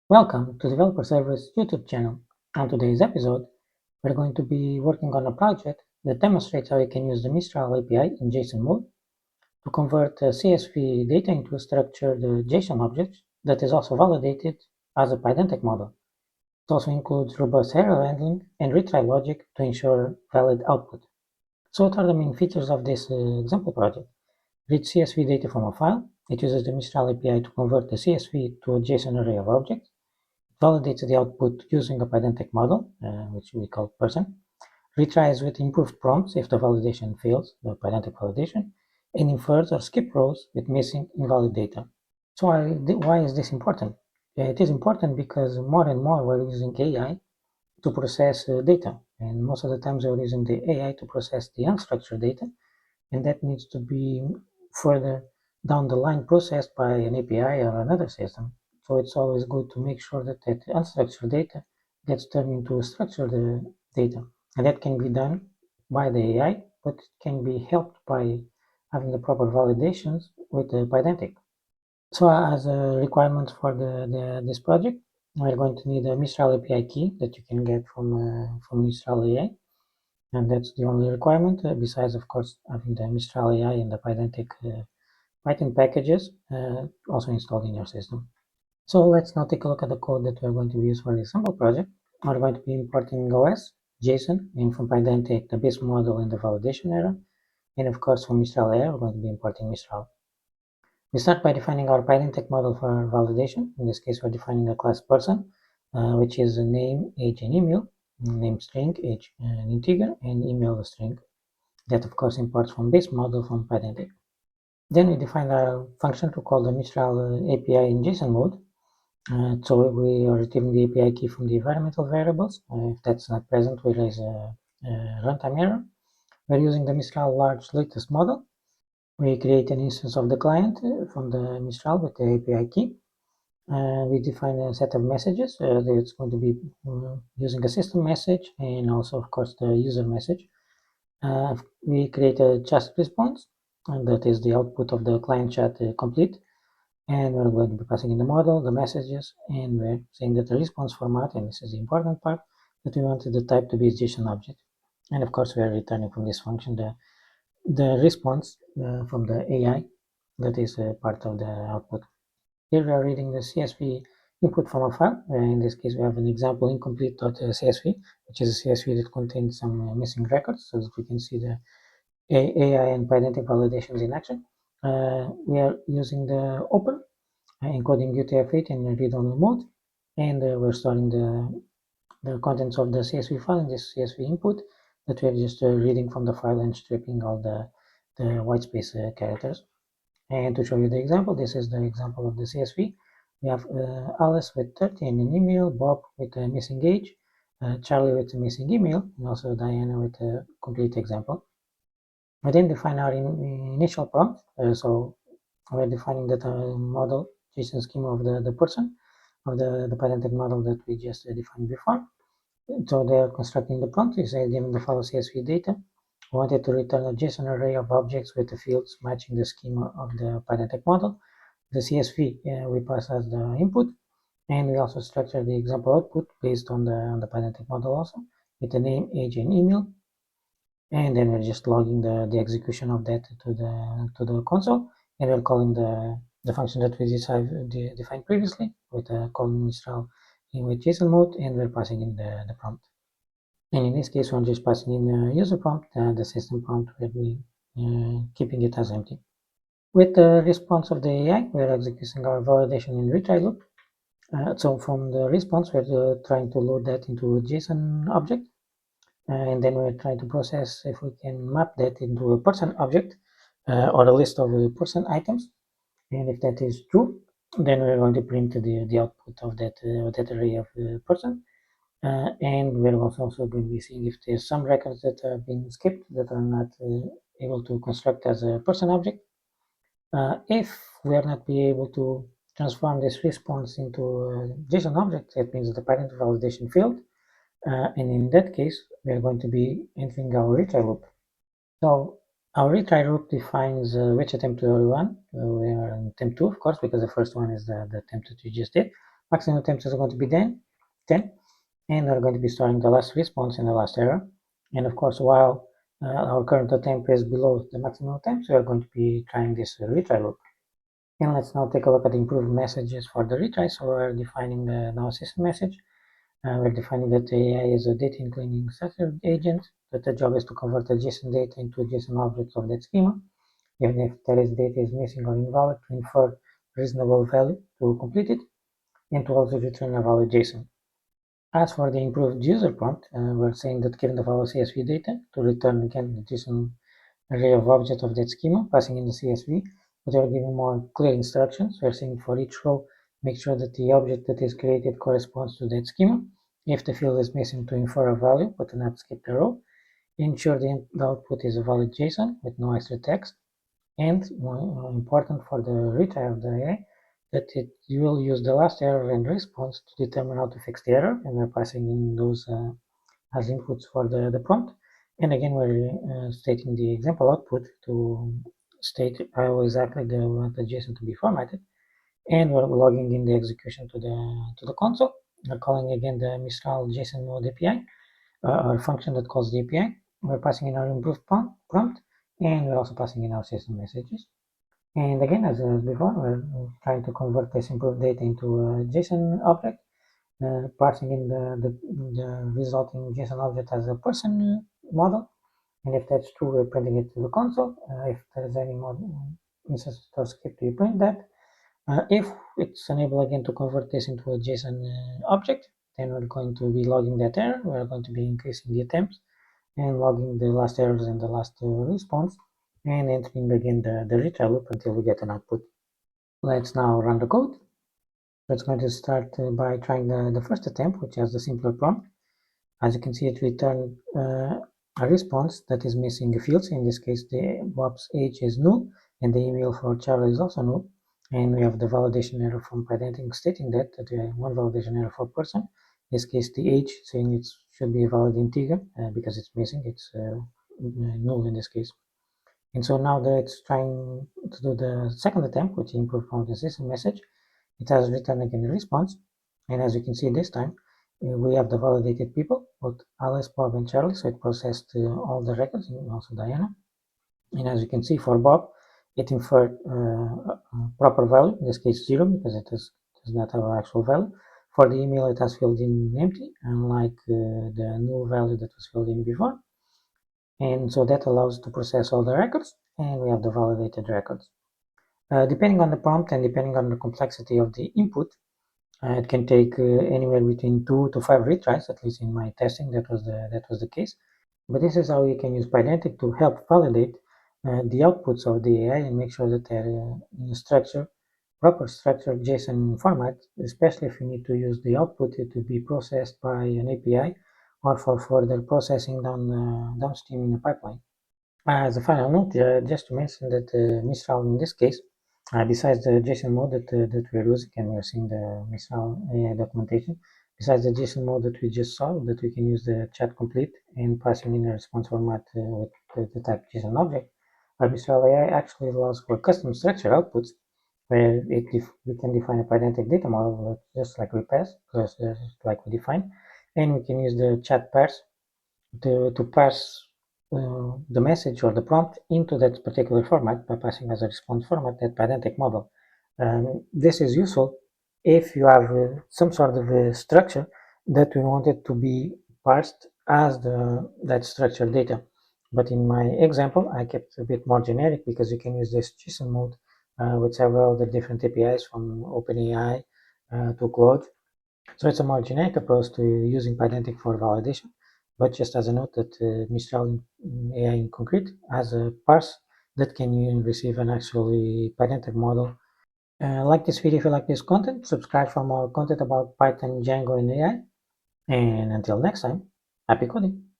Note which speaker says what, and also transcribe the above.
Speaker 1: Welcome to Developer Server's YouTube channel. On today's episode, we're going to be working on a project that demonstrates how you can use the Mistral API in JSON mode to convert CSV data into a structured JSON object that is also validated as a Pydantic model. It also includes robust error handling and retry logic to ensure valid output. So what are the main features of this example project? Reads CSV data from a file. It uses the Mistral API to convert the CSV to a JSON array of objects. Validates the output using a Pydantic model, which we call person, retries with improved prompts if the validation fails, the Pydantic validation, and infers or skip rows with missing invalid data. So why is this important? It is important because more and more we're using AI to process data, and most of the times we're using the AI to process the unstructured data, and that needs to be further down the line processed by an API or another system. So it's always good to make sure that unstructured data gets turned into structured data. And that can be done by the AI, but it can be helped by having the proper validations with the Pydantic. So as a requirement for this project, we're going to need a Mistral API key that you can get from Mistral AI. And that's the only requirement, besides, of course, having the Mistral AI and the Pydantic Python packages also installed in your system. So let's now take a look at the code that we're going to use for this sample project. We're going to be importing OS, JSON, and from Pydantic the base model and the validation error. And of course, from Mistral AI, we're going to be importing Mistral. We start by defining our Pydantic model for validation. In this case, we're defining a class person, which is a name, age, and email. Name string, age an integer, and email a string. That of course imports from base model from Pydantic. Then we define a function to call the Mistral API in JSON mode. So we are retrieving the API key from the environmental variables. If that's not present, we raise a runtime error. We're using the Mistral large latest model. We create an instance of the client from the Mistral with the API key. We define a set of messages. It's going to be using a system message and also, of course, the user message. We create a chat response, and that is the output of the client chat complete. And we're going to be passing in the model, the messages, and we're saying that the response format, and this is the important part, that we wanted the type to be a JSON object. And of course, we are returning from this function the response from the AI that is part of the output. Here we are reading the CSV input from a file. In this case, we have an example incomplete.csv, which is a CSV that contains some missing records, so that we can see the AI and Pydantic validations in action. We are using the open, encoding UTF-8 in read-only mode, and we're storing the contents of the CSV file in this CSV input that we're just reading from the file and stripping all the white space characters. And to show you the example, this is the example of the CSV. We have Alice with 30 and an email, Bob with a missing age, Charlie with a missing email, and also Diana with a complete example. We then define our initial prompt. So we're defining that model JSON schema of the person of the Pydantic model that we just defined before. So they're constructing the prompt. We say given the file CSV data, we wanted to return a JSON array of objects with the fields matching the schema of the Pydantic model. The CSV we pass as the input, and we also structure the example output based on the Pydantic model also, with the name, age, and email. And then we're just logging the execution of that to the console, and we're calling the function that we defined previously with the calling Mistral with JSON mode, and we're passing in the prompt. And in this case, we're just passing in the user prompt, the system prompt, we'll be keeping it as empty. With the response of the AI, we're executing our validation in retry loop. So from the response, we're trying to load that into a JSON object. And then we're trying to process if we can map that into a person object or a list of person items. And if that is true, then we're going to print the output of that array of person. And we're also going to be seeing if there's some records that have been skipped that are not able to construct as a person object. If we are not be able to transform this response into a JSON object, that means the Pydantic validation failed. And in that case, we are going to be entering our retry loop. So our retry loop defines which attempt to run. We are on attempt 2, of course, because the first one is the attempt that we just did. maximum attempts is going to be 10, and we're going to be storing the last response and the last error. And of course, while our current attempt is below the maximum attempts, we are going to be trying this retry loop. And let's now take a look at the improved messages for the retry. So we're defining the now system message. We're defining that the AI is a data including structured agent, that the job is to convert the JSON data into JSON objects of that schema, even if there is data is missing or invalid, to infer reasonable value to complete it, and to also return a valid JSON. As for the improved user prompt, we're saying that given the valid CSV data, to return again the JSON array of objects of that schema, passing in the CSV, but we're giving more clear instructions. We're saying for each row, make sure that the object that is created corresponds to that schema. If the field is missing, to infer a value, but to not skip the row. Ensure the output is a valid JSON with no extra text. And more important for the retry of the AI, that you will use the last error and response to determine how to fix the error, and we're passing in those as inputs for the prompt. And again, we're stating the example output to state how exactly the JSON to be formatted, and we're logging in the execution to the console. We're calling again the Mistral JSON mode API, our function that calls the API. We're passing in our improved prompt, and we're also passing in our system messages. And again, as before, we're trying to convert this improved data into a JSON object, parsing in the resulting JSON object as a person model. And if that's true, we're printing it to the console. If there's any more instance or script, we print that. If it's unable again to convert this into a JSON object, then we're going to be logging that error. We're going to be increasing the attempts and logging the last errors and the last response, and entering again the retry loop until we get an output. Let's now run the code. It's going to start by trying the first attempt, which has the simpler prompt. As you can see, it returned a response that is missing fields. In this case, the Bob's age is null, and the email for Charlie is also null. And we have the validation error from Pydantic stating that one validation error for person. In this case, the age saying it should be a valid integer because it's missing. It's null in this case. And so now that it's trying to do the second attempt, which improved from the system message, it has returned again a response. And as you can see this time, we have the validated people, both Alice, Bob, and Charlie. So it processed all the records, and also Diana. And as you can see, for Bob, it inferred a proper value, in this case 0, because it does not have an actual value. For the email, it has filled in empty, unlike the null value that was filled in before. And so that allows to process all the records, and we have the validated records. Depending on the prompt and depending on the complexity of the input, it can take anywhere between 2 to 5 retries. At least in my testing, that was the case. But this is how you can use Pydantic to help validate the outputs of the AI and make sure that they're in a proper structured JSON format, especially if you need to use the output to be processed by an API or for further processing downstream in a pipeline. As a final note, just to mention that Mistral in this case, besides the JSON mode that we're using, and we're seeing the Mistral AI documentation, besides the JSON mode that we just saw, that we can use the chat complete and passing in a response format with the type JSON object, Mistral AI actually allows for custom structure outputs, where we can define a Pydantic data model just like we pass, just like we define, and we can use the chat parse to parse the message or the prompt into that particular format by passing as a response format that Pydantic model. This is useful if you have some sort of a structure that we want it to be parsed as that structured data. But in my example, I kept a bit more generic because you can use this JSON mode with several other different APIs from OpenAI to Claude. So it's a more generic approach to using Pydantic for validation. But just as a note that Mistral AI in concrete has a parse that can receive an actually Pydantic model. Like this video if you like this content, subscribe for more content about Python, Django, and AI. And until next time, happy coding!